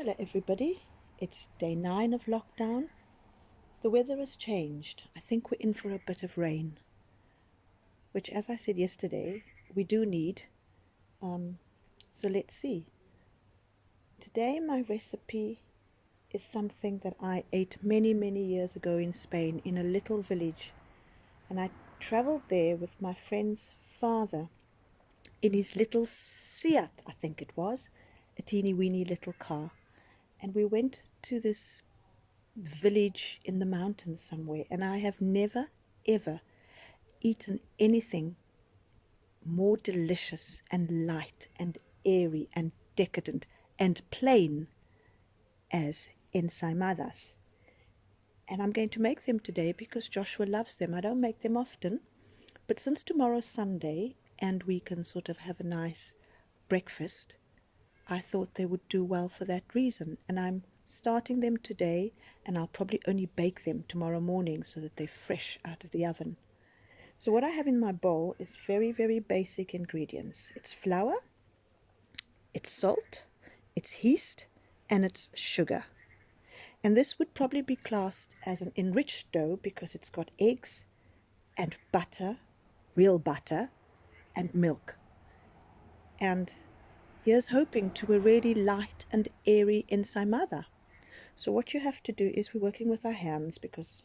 Hello everybody, it's day 9 of lockdown. The weather has changed. I think we're in for a bit of rain, which, as I said yesterday, we do need. So let's see. Today my recipe is something that I ate many years ago in Spain in a little village, and I travelled there with my friend's father in his little Seat, I think it was, a teeny weeny little car. And we went to this village in the mountains somewhere, and I have never ever eaten anything more delicious and light and airy and decadent and plain as ensaimadas. And I'm going to make them today because Joshua loves them. I don't make them often, but since tomorrow's Sunday and we can sort of have a nice breakfast, I thought they would do well for that reason. And I'm starting them today, and I'll probably only bake them tomorrow morning so that they're fresh out of the oven. So what I have in my bowl is very basic ingredients. It's flour, it's salt, it's yeast, and it's sugar. And this would probably be classed as an enriched dough because it's got eggs and butter, real butter, and milk. And here's hoping to a really light and airy ensaimada. So what you have to do is we're working with our hands because,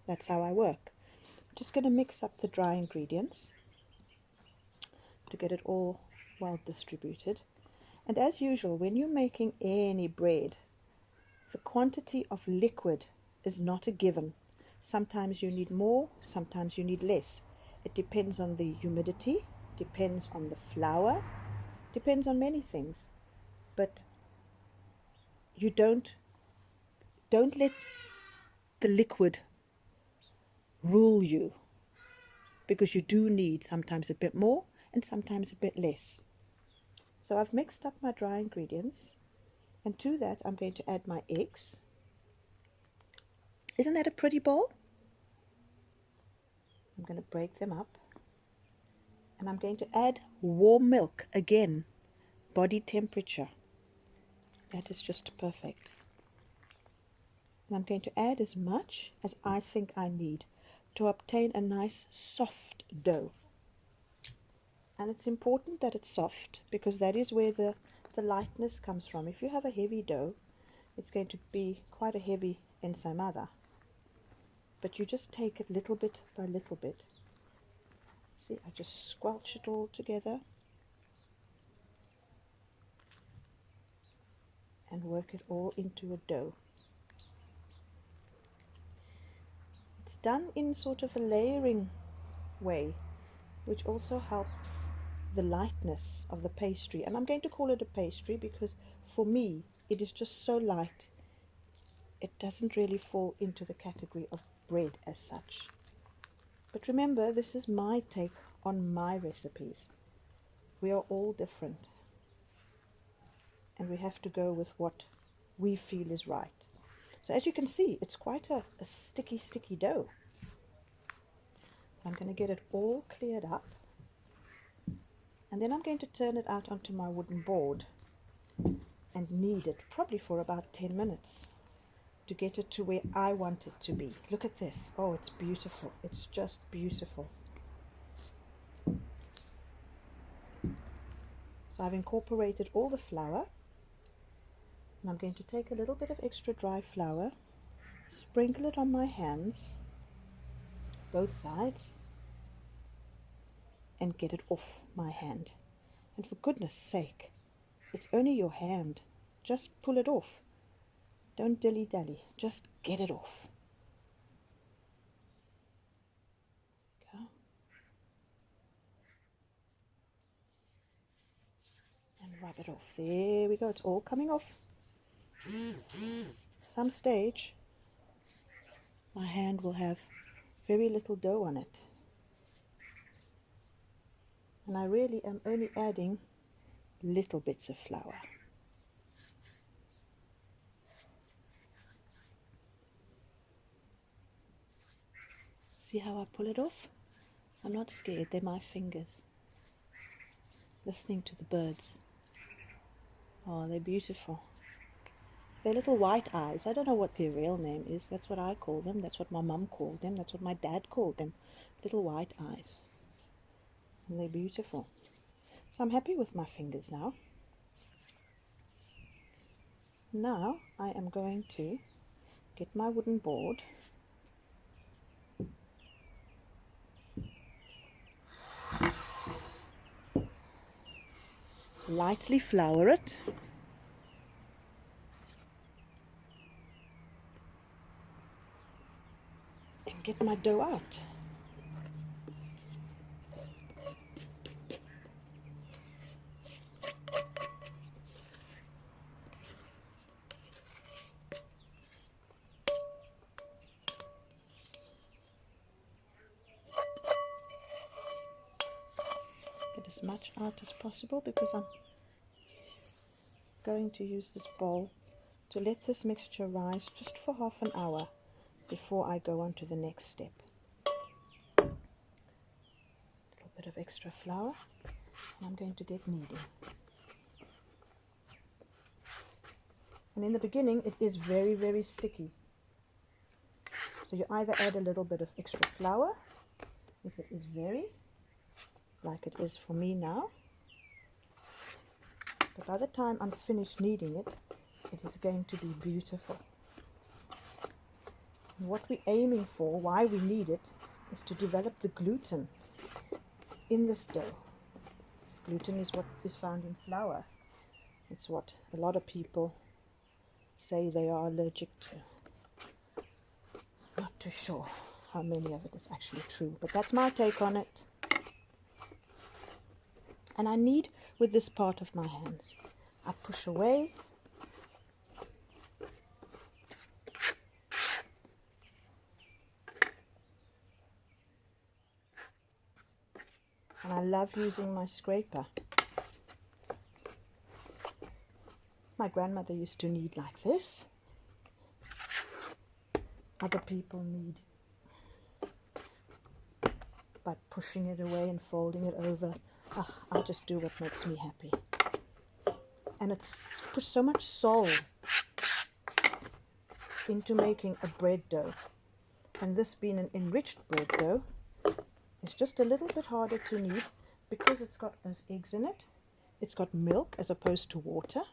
that's how I work. I'm just going to mix up the dry ingredients to get it all well distributed. And as usual, when you're making any bread, the quantity of liquid is not a given. Sometimes you need more, sometimes you need less. It depends on the humidity, depends on the flour, depends on many things. But you don't let the liquid rule you, because you do need sometimes a bit more and sometimes a bit less. So I've mixed up my dry ingredients, and to that I'm going to add my eggs. Isn't that a pretty bowl? I'm going to break them up, and I'm going to add warm milk again, body temperature. That is just perfect. And I'm going to add as much as I think I need to obtain a nice soft dough. And it's important that it's soft because that is where the lightness comes from. If you have a heavy dough, it's going to be quite a heavy ensaimada. But you just take it little bit by little bit. See, I just squelch it all together and work it all into a dough. It's done in sort of a layering way, which also helps the lightness of the pastry. And I'm going to call it a pastry because for me it is just so light it doesn't really fall into the category of bread as such. But remember, this is my take on my recipes. We are all different, and we have to go with what we feel is right. So as you can see, it's quite a sticky dough. I'm going to get it all cleared up, and then I'm going to turn it out onto my wooden board and knead it probably for about 10 minutes to get it to where I want it to be. Look at this. Oh, it's beautiful. It's just beautiful. So I've incorporated all the flour, and I'm going to take a little bit of extra dry flour, sprinkle it on my hands, both sides, and get it off my hand. And for goodness sake, it's only your hand. Just pull it off. Don't dilly-dally. Just get it off. Go. And rub it off. There we go. It's all coming off. Some stage, my hand will have very little dough on it. And I really am only adding little bits of flour. See how I pull it off? I'm not scared, they're my fingers. Listening to the birds. Oh, they're beautiful. They're little white eyes. I don't know what their real name is. That's what I call them. That's what my mum called them. That's what my dad called them. Little white eyes. And they're beautiful. So I'm happy with my fingers now. Now I am going to get my wooden board, lightly flour it, and get my dough out. Get as much out as possible because I'm going to use this bowl to let this mixture rise just for half an hour before I go on to the next step. A little bit of extra flour, and I'm going to get kneading. And in the beginning it is very, very sticky. So you either add a little bit of extra flour if it is very, like it is for me now. But by the time I'm finished kneading it, it is going to be beautiful. And what we're aiming for, why we need it, is to develop the gluten in this dough. Gluten is what is found in flour. It's what a lot of people say they are allergic to. Not too sure how many of it is actually true, but that's my take on it. And I knead with this part of my hands. I push away. And I love using my scraper. My grandmother used to knead like this. Other people knead by pushing it away and folding it over. I just do what makes me happy. And it's put so much soul into making a bread dough. And this being an enriched bread dough, it's just a little bit harder to knead because it's got those eggs in it. It's got milk as opposed to water.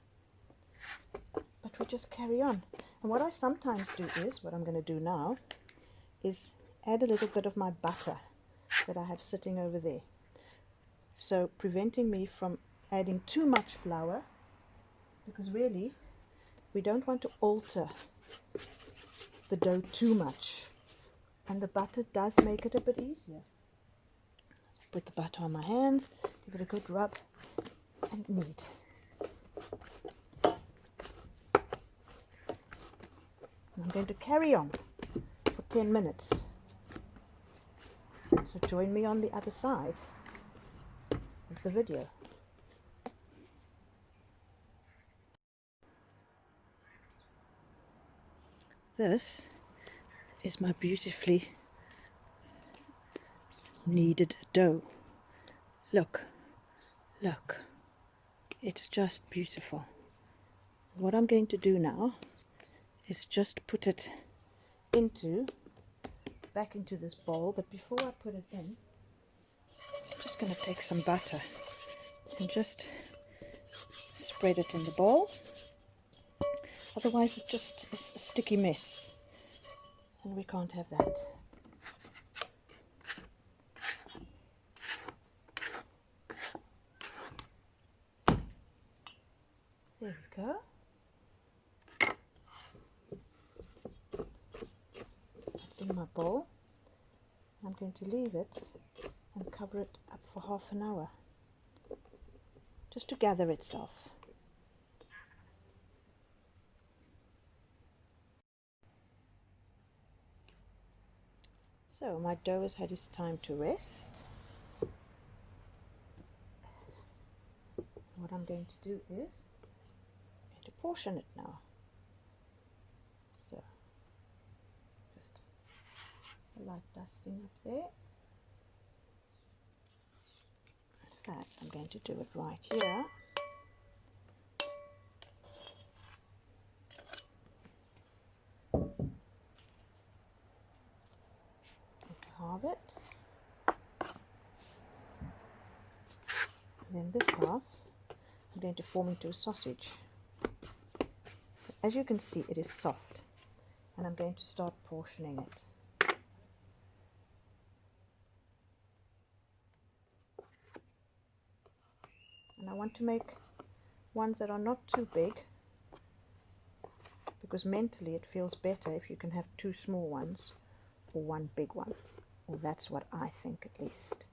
But we just carry on. And what I sometimes do is, what I'm going to do now, is add a little bit of my butter that I have sitting over there. So preventing me from adding too much flour, because really we don't want to alter the dough too much. And the butter does make it a bit easier. So put the butter on my hands, give it a good rub, and knead. And I'm going to carry on for 10 minutes. So join me on the other side of the video. This is my beautifully kneaded dough. Look, look, it's just beautiful. What I'm going to do now is just put it back into this bowl, but before I put it in, I'm just going to take some butter and just spread it in the bowl. Otherwise it just is a sticky mess, and we can't have that. There we go. It's in my bowl. I'm going to leave it and cover it up for half an hour, just to gather itself. So my dough has had its time to rest. What I'm going to do is I'm going to portion it now. So just a light dusting up there. In fact, I'm going to do it right here. Then this half I'm going to form into a sausage. As you can see, it is soft, and I'm going to start portioning it. And I want to make ones that are not too big, because mentally it feels better if you can have two small ones or one big one. Or that's what I think, at least.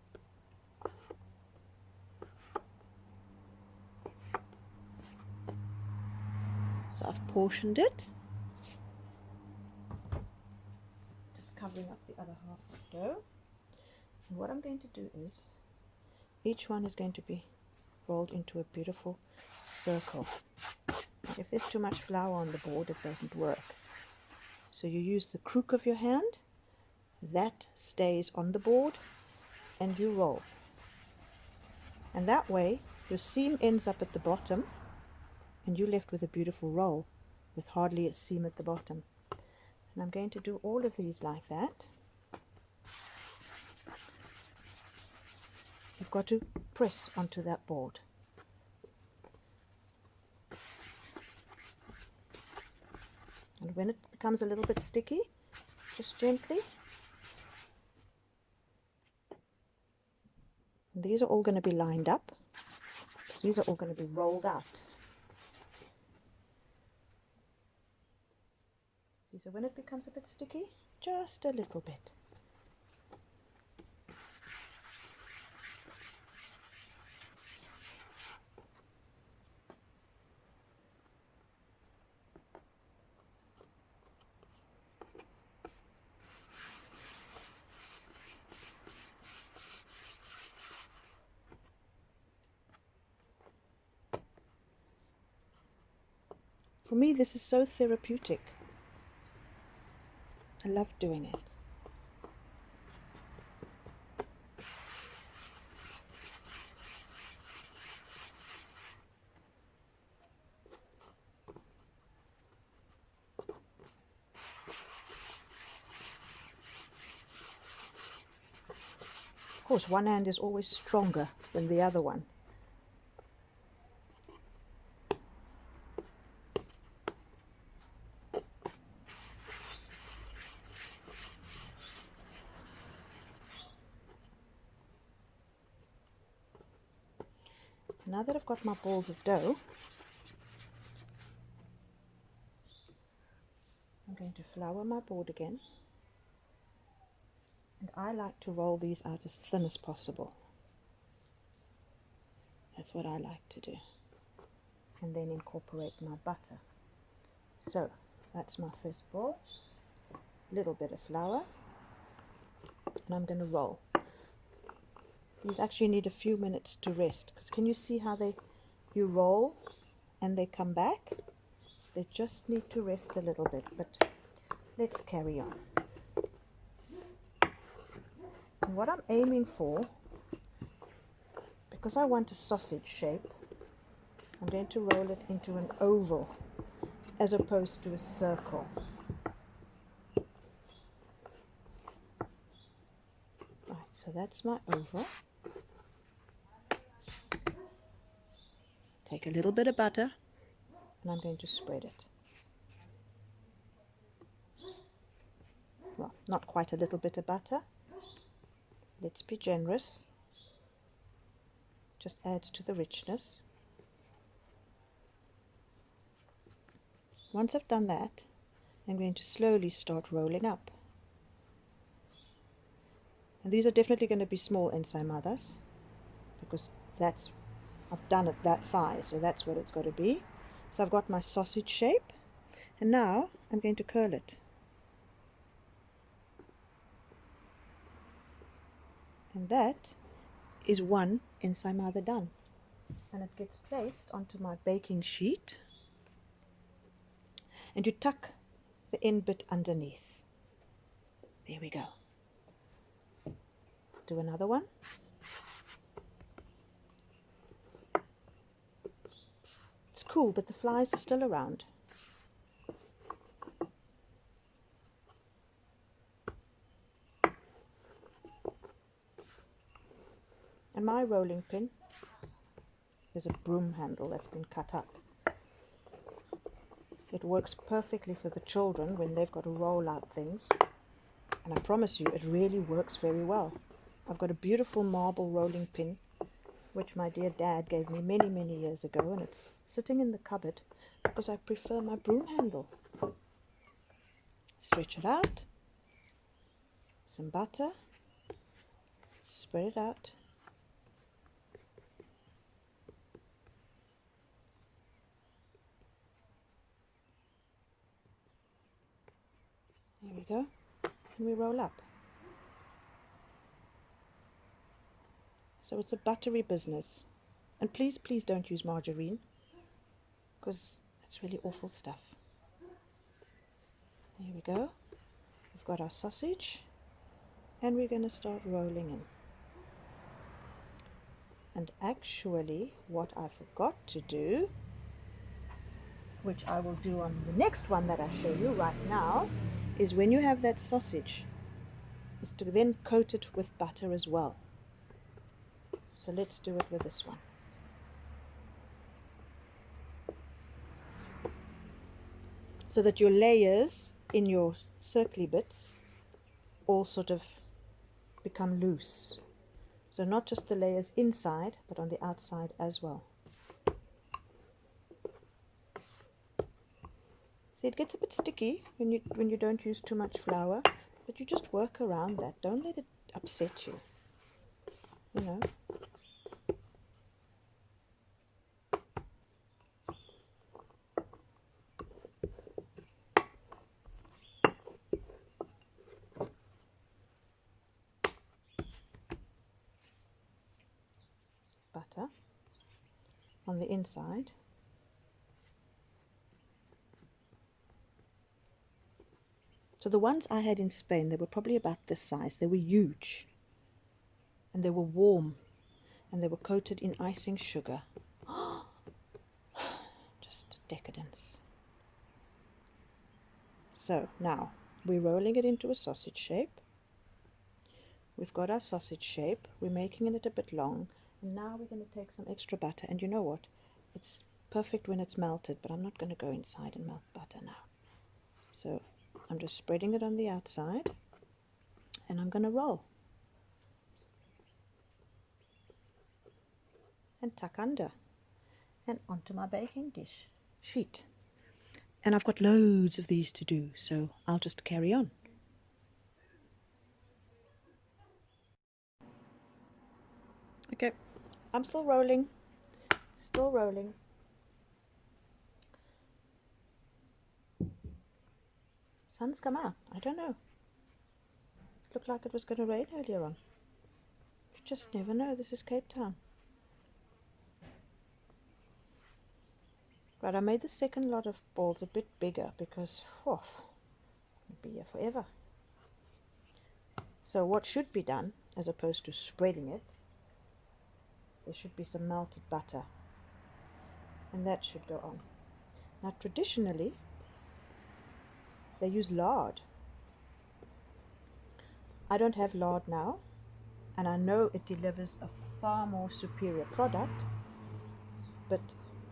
So I've portioned it. Just covering up the other half of the dough. And what I'm going to do is, each one is going to be rolled into a beautiful circle. If there's too much flour on the board, it doesn't work. So you use the crook of your hand, that stays on the board, and you roll. And that way your seam ends up at the bottom, and you're left with a beautiful roll with hardly a seam at the bottom. And I'm going to do all of these like that. You've got to press onto that board. And when it becomes a little bit sticky, just gently. And these are all going to be lined up. So these are all going to be rolled out. So when it becomes a bit sticky, just a little bit. For me, this is so therapeutic. I love doing it. Of course, one hand is always stronger than the other one. Now that I've got my balls of dough, I'm going to flour my board again. And I like to roll these out as thin as possible. That's what I like to do. And then incorporate my butter. So that's my first ball. Little bit of flour. And I'm going to roll. These actually need a few minutes to rest, because can you see how you roll and they come back? They just need to rest a little bit, but let's carry on. And what I'm aiming for, because I want a sausage shape, I'm going to roll it into an oval as opposed to a circle. Right, so that's my oval. Take a little bit of butter and I'm going to spread it. Well, not quite a little bit of butter. Let's be generous. Just adds to the richness. Once I've done that, I'm going to slowly start rolling up. And these are definitely going to be small ensaimadas, because I've done it that size, so that's what it's got to be. So I've got my sausage shape, and now I'm going to curl it. And that is one ensaimada done. And it gets placed onto my baking sheet. And you tuck the end bit underneath. There we go. Do another one. It's cool, but the flies are still around. And my rolling pin There's a broom handle that's been cut up. It works perfectly for the children when they've got to roll out things. And I promise you, it really works very well. I've got a beautiful marble rolling pin, which my dear dad gave me many, many years ago, and it's sitting in the cupboard because I prefer my broom handle. Stretch it out. Some butter. Spread it out. There we go. And we roll up. So it's a buttery business. And please, please don't use margarine, because it's really awful stuff. There we go. We've got our sausage, and we're going to start rolling in. And actually, what I forgot to do, which I will do on the next one that I show you right now, is when you have that sausage, is to then coat it with butter as well. So let's do it with this one. So that your layers in your circly bits all sort of become loose. So not just the layers inside, but on the outside as well. See, it gets a bit sticky when you don't use too much flour, but you just work around that. Don't let it upset you. You know. Butter on the inside. So the ones I had in Spain, they were probably about this size. They were huge, and they were warm, and they were coated in icing sugar. Just decadence. So now we're rolling it into a sausage shape. We've got our sausage shape. We're making it a bit long. And now we're going to take some extra butter. And you know what? It's perfect when it's melted, but I'm not going to go inside and melt butter now. So I'm just spreading it on the outside, and I'm going to roll and tuck under and onto my baking dish sheet. And I've got loads of these to do, so I'll just carry on. Okay, I'm still rolling, still rolling. Sun's come out. I don't know. It looked like it was going to rain earlier on. You just never know. This is Cape Town. Right, I made the second lot of balls a bit bigger because, I'll be here forever. So what should be done, as opposed to spreading it, there should be some melted butter. And that should go on. Now traditionally, they use lard. I don't have lard now, and I know it delivers a far more superior product, but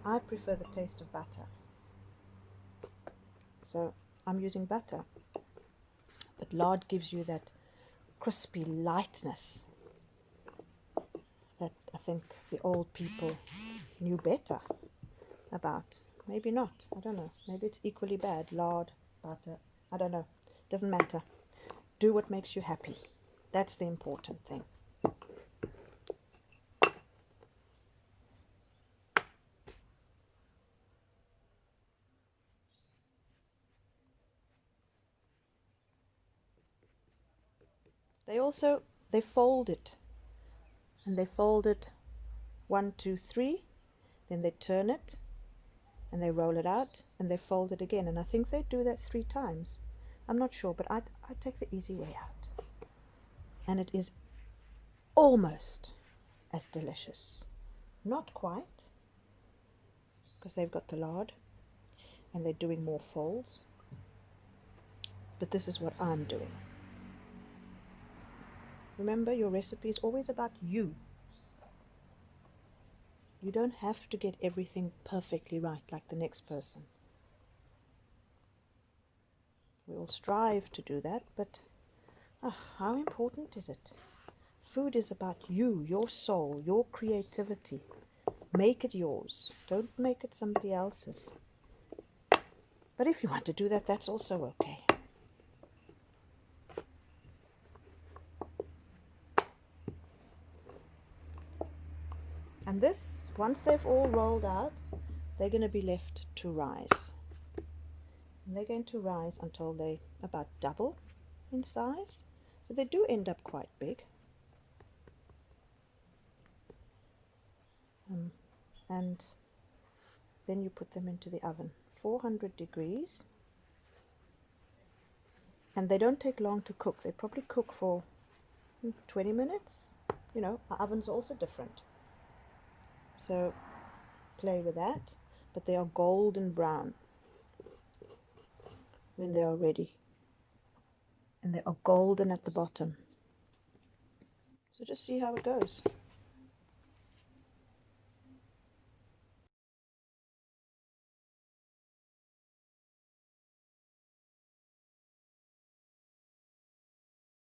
I prefer the taste of butter. So I'm using butter. But lard gives you that crispy lightness that I think the old people knew better about. Maybe not. I don't know. Maybe it's equally bad. Lard, butter. I don't know. Doesn't matter. Do what makes you happy. That's the important thing. They fold it. And they fold it 1, 2, 3. Then they turn it. And they roll it out. And they fold it again. And I think they do that 3 times. I'm not sure, but I take the easy way out. And it is almost as delicious. Not quite, because they've got the lard and they're doing more folds. But this is what I'm doing. Remember, your recipe is always about you. You don't have to get everything perfectly right like the next person. We all strive to do that, but how important is it? Food is about you, your soul, your creativity. Make it yours. Don't make it somebody else's. But if you want to do that, that's also okay. And this, once they've all rolled out, they're going to be left to rise. And they're going to rise until they about double in size. So they do end up quite big. And then you put them into the oven, 400 degrees. And they don't take long to cook. They probably cook for 20 minutes. You know, our ovens are also different. So play with that. But they are golden brown when they are ready. And they are golden at the bottom. So just see how it goes.